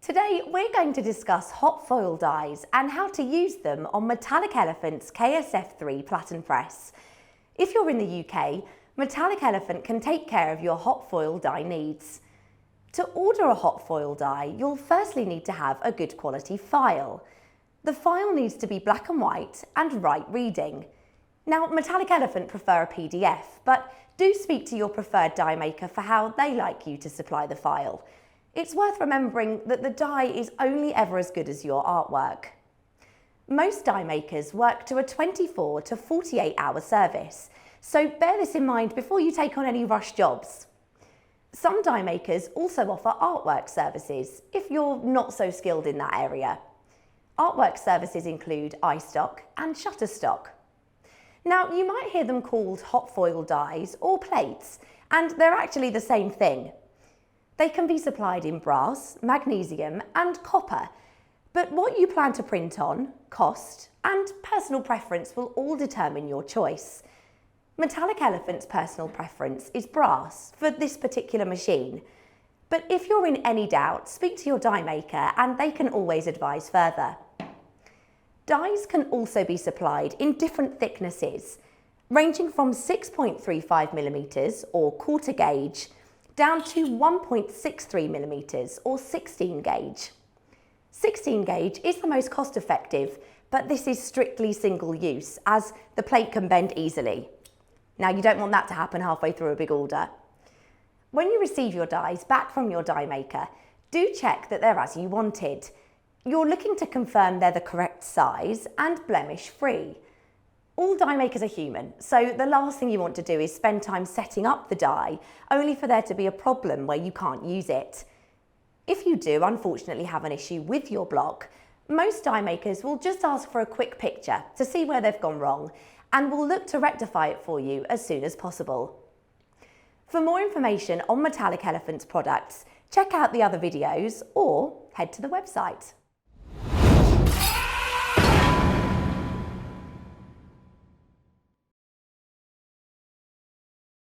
Today we're going to discuss hot foil dies and how to use them on Metallic Elephant's KSF3 platen press. If you're in the UK, Metallic Elephant can take care of your hot foil die needs. To order a hot foil die, you'll firstly need to have a good quality file. The file needs to be black and white and right reading. Now, Metallic Elephant prefer a PDF, but do speak to your preferred die maker for how they like you to supply the file. It's worth remembering that the die is only ever as good as your artwork. Most die makers work to a 24 to 48 hour service, so bear this in mind before you take on any rush jobs. Some die makers also offer artwork services if you're not so skilled in that area. Artwork services include iStock and Shutterstock. Now, you might hear them called hot foil dies or plates, and they're actually the same thing. They can be supplied in brass, magnesium and copper, but what you plan to print on, cost and personal preference will all determine your choice. Metallic Elephant's personal preference is brass for this particular machine, but if you're in any doubt, speak to your die maker and they can always advise further. Dies can also be supplied in different thicknesses, ranging from 6.35mm or quarter gauge down to 1.63mm or 16 gauge. 16 gauge is the most cost effective, but this is strictly single use as the plate can bend easily. Now, you don't want that to happen halfway through a big order. When you receive your dies back from your die maker, do check that they're as you wanted. You're looking to confirm they're the correct size and blemish free. All die makers are human, so the last thing you want to do is spend time setting up the die, only for there to be a problem where you can't use it. If you do unfortunately have an issue with your block, most die makers will just ask for a quick picture to see where they've gone wrong, and will look to rectify it for you as soon as possible. For more information on Metallic Elephant's products, check out the other videos or head to the website.